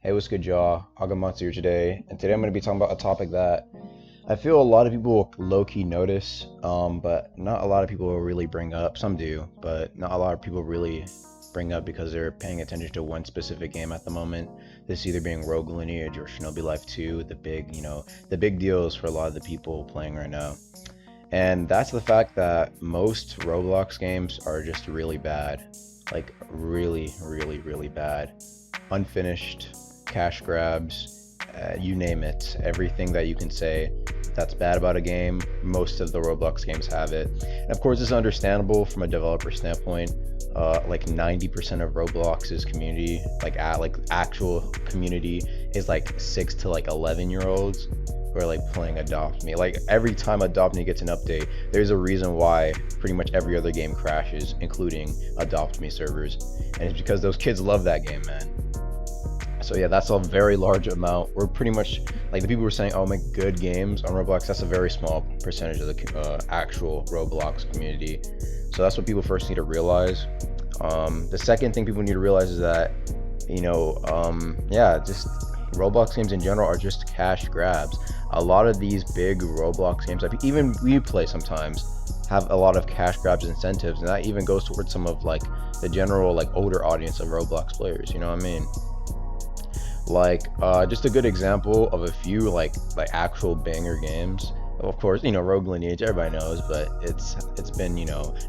Hey, what's good, y'all? Agamatsu here today, and today I'm going to be talking about a topic that I feel a lot of people low-key notice, but not a lot of people will really bring up. Some do, but not a lot of people really bring up because they're paying attention to one specific game at the moment. This either being Rogue Lineage or Shinobi Life 2, the big, the big deals for a lot of the people playing right now. And that's the fact that most Roblox games are just really bad. Like, really, really, really bad. Unfinished, cash grabs, you name it. Everything that you can say that's bad about a game, most of the Roblox games have it. And of course, it's understandable from a developer standpoint. Like 90% of Roblox's community, like actual community, is like 6 to like 11-year-olds who are like playing Adopt Me. Like every time Adopt Me gets an update, there's a reason why pretty much every other game crashes, including Adopt Me servers. And it's because those kids love that game, man. So yeah, that's a very large amount. We're pretty much like the people who are saying, "Oh, make good games on Roblox." That's a very small percentage of the actual Roblox community. So that's what people first need to realize. The second thing people need to realize is that, yeah, just Roblox games in general are just cash grabs. A lot of these big Roblox games that even we play sometimes have a lot of cash grabs incentives, and that even goes towards some of like the general like older audience of Roblox players. You know what I mean? Like just a good example of a few like actual banger games. Of course, Rogue Lineage, everybody knows, but it's been,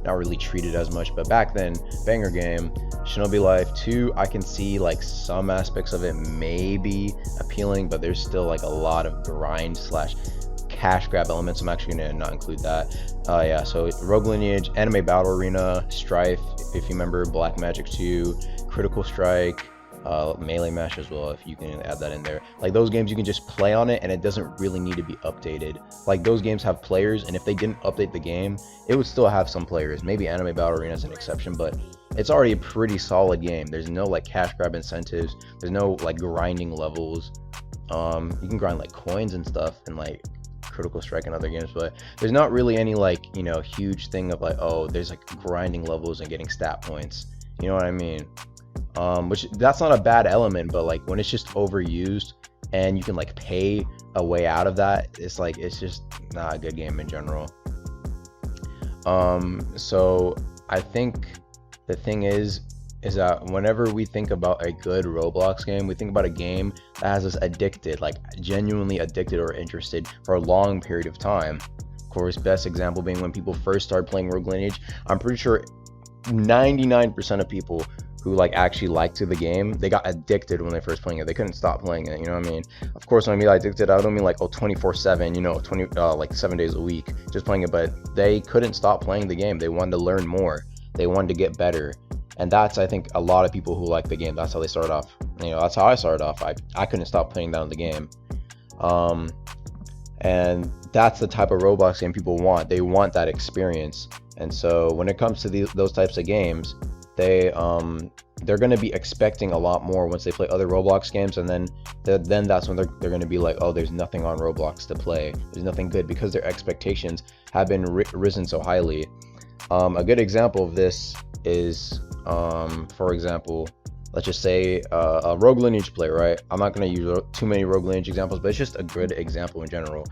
not really treated as much. But back then, banger game. Shinobi Life 2, I can see like some aspects of it may be appealing, but there's still like a lot of grind slash cash grab elements. I'm actually gonna not include that. Yeah, so Rogue Lineage, Anime Battle Arena, Strife, if you remember, Black Magic 2, Critical Strike, Melee Mash as well, if you can add that in there. Like those games, you can just play on it and it doesn't really need to be updated. Like those games have players, and if they didn't update the game, it would still have some players. Maybe Anime Battle Arena is an exception, but it's already a pretty solid game. There's no like cash grab incentives, there's no like grinding levels. You can grind like coins and stuff and like Critical Strike and other games, but there's not really any like huge thing of like, oh, there's like grinding levels and getting stat points. You know what I mean? Which that's not a bad element, but like when it's just overused and you can like pay a way out of that, it's just not a good game in general. So I think the thing is that whenever we think about a good Roblox game, we think about a game that has us addicted, like genuinely addicted or interested for a long period of time. Of course, best example being when people first started playing Rogue Lineage. I'm pretty sure 99% of people who like actually liked the game, they got addicted when they first playing it. They couldn't stop playing it, you know what I mean? Of course, when I mean addicted, I don't mean like 24/7, 20 like 7 days a week just playing it, but they couldn't stop playing the game. They wanted to learn more, they wanted to get better. And that's, I think, a lot of people who like the game, that's how they start off. That's how I started off. I couldn't stop playing down the game. And that's the type of Roblox game people want. They want that experience. And so when it comes to those types of games, they're going to be expecting a lot more once they play other Roblox games, and then that's when they're going to be like, oh, there's nothing on Roblox to play, there's nothing good, because their expectations have been risen so highly. A good example of this is, for example, let's just say a Rogue Lineage player, right? I'm not going to use too many Rogue Lineage examples, but it's just a good example in general.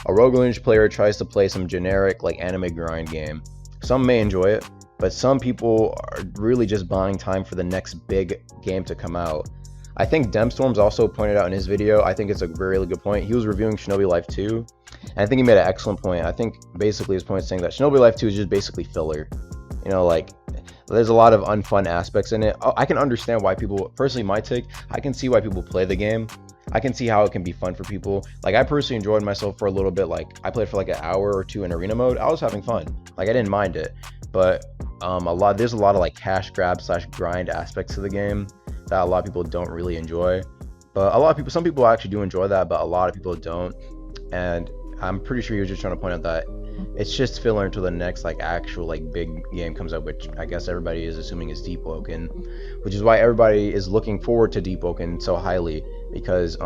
A Rogue Lineage player tries to play some generic like anime grind game. Some may enjoy it, but some people are really just buying time for the next big game to come out. I think Demstorms also pointed out in his video, I think it's a really good point. He was reviewing Shinobi Life 2, and I think he made an excellent point. I think basically his point is saying that Shinobi Life 2 is just basically filler. Like there's a lot of unfun aspects in it. I can understand why people, personally my take, I can see why people play the game. I can see how it can be fun for people. Like I personally enjoyed myself for a little bit. Like I played for like an hour or two in arena mode. I was having fun. Like I didn't mind it. But there's a lot of like cash grab slash grind aspects to the game that a lot of people don't really enjoy. But some people actually do enjoy that, but a lot of people don't. And I'm pretty sure he was just trying to point out that it's just filler until the next like actual like big game comes up, which I guess everybody is assuming is Deep Woken, which is why everybody is looking forward to Deep Woken so highly, because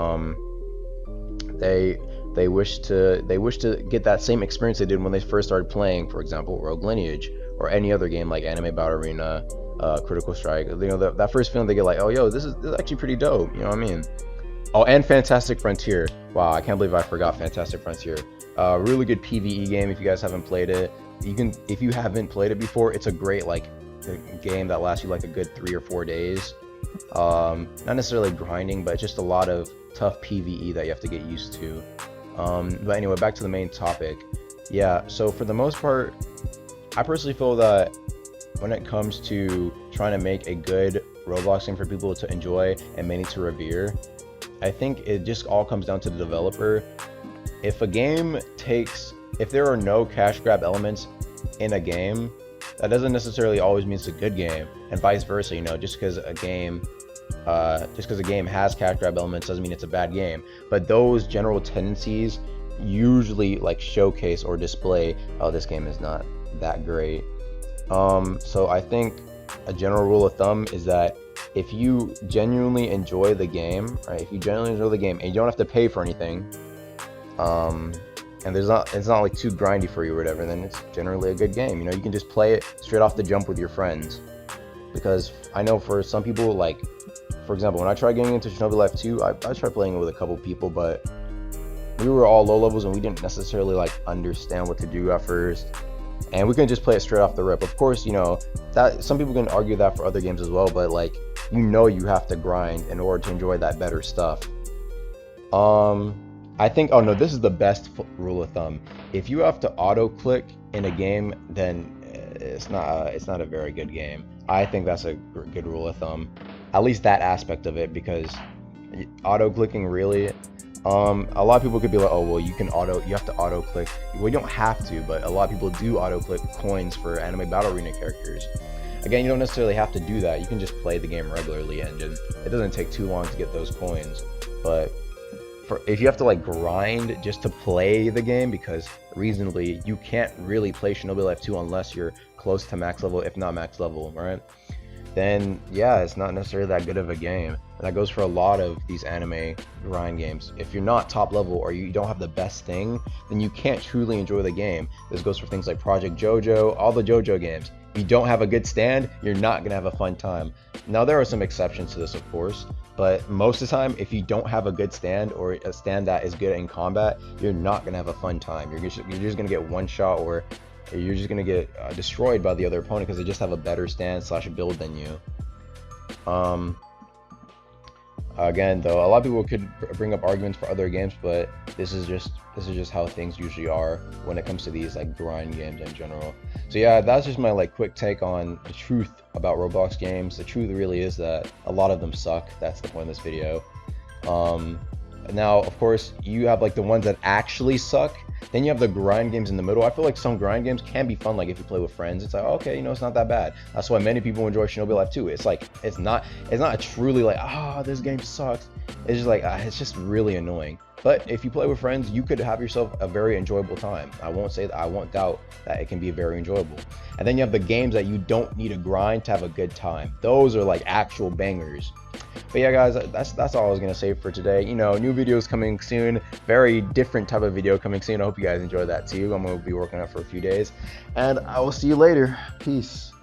they wish to get that same experience they did when they first started playing, for example, Rogue Lineage or any other game like Anime Battle Arena, Critical Strike. That first feeling they get, like, oh yo, this is actually pretty dope, you know what I mean? Oh, and Fantastic Frontier. Wow, I can't believe I forgot Fantastic Frontier. Really good PvE game if you guys haven't played it. If you haven't played it before, it's a great like game that lasts you like a good 3 or 4 days. Not necessarily grinding, but just a lot of tough PvE that you have to get used to. But anyway, back to the main topic. Yeah, so for the most part, I personally feel that when it comes to trying to make a good Roblox game for people to enjoy and many to revere, I think it just all comes down to the developer. If there are no cash grab elements in a game, that doesn't necessarily always mean it's a good game, and vice versa. You know, just because a game has cash grab elements doesn't mean it's a bad game. But those general tendencies usually like showcase or display, oh, this game is not that great. So I think a general rule of thumb is that if you genuinely enjoy the game, right? If you genuinely enjoy the game and you don't have to pay for anything, and it's not like too grindy for you or whatever, then it's generally a good game. You know, you can just play it straight off the jump with your friends. Because I know for some people, like, for example, when I tried getting into Shinobi Life 2, I tried playing it with a couple people, but we were all low levels and we didn't necessarily like understand what to do at first. And we couldn't just play it straight off the rip. Of course, you know, that some people can argue that for other games as well, but like, you know, you have to grind in order to enjoy that better stuff. I think, oh no, this is the best rule of thumb. If you have to auto click in a game, then it's not a very good game. I think that's a good rule of thumb, at least that aspect of it, because auto clicking really, a lot of people could be like, oh well, you have to auto click. Well, you don't have to, but a lot of people do auto click coins for anime battle arena characters. Again, you don't necessarily have to do that. You can just play the game regularly, and it doesn't take too long to get those coins. But if you have to like grind just to play the game, because reasonably you can't really play Shinobi Life 2 unless you're close to max level, if not max level, right? Then yeah, it's not necessarily that good of a game. And that goes for a lot of these anime grind games. If you're not top level or you don't have the best thing, then you can't truly enjoy the game. This goes for things like Project JoJo, all the JoJo games. If you don't have a good stand, you're not gonna have a fun time. Now there are some exceptions to this, of course, but most of the time, if you don't have a good stand or a stand that is good in combat, you're not gonna have a fun time. You're just gonna get one shot, or you're just gonna get destroyed by the other opponent because they just have a better stand / build than you. Again, though, a lot of people could bring up arguments for other games, but this is just how things usually are when it comes to these like grind games in general. So yeah, that's just my like quick take on the truth about Roblox games. The truth really is that a lot of them suck. That's the point of this video. Now, of course, you have like the ones that actually suck. Then you have the grind games in the middle. I feel like some grind games can be fun, like if you play with friends. It's like, okay, you know, it's not that bad. That's why many people enjoy Shinobi Life 2. It's like, it's not truly like, this game sucks. It's just like, it's just really annoying. But if you play with friends, you could have yourself a very enjoyable time. I won't doubt that it can be very enjoyable. And then you have the games that you don't need a grind to have a good time. Those are like actual bangers. But yeah, guys, that's all I was gonna say for today. You know, new videos coming soon. Very different type of video coming soon. I hope you guys enjoy that too. I'm gonna be working on it for a few days, and I will see you later. Peace.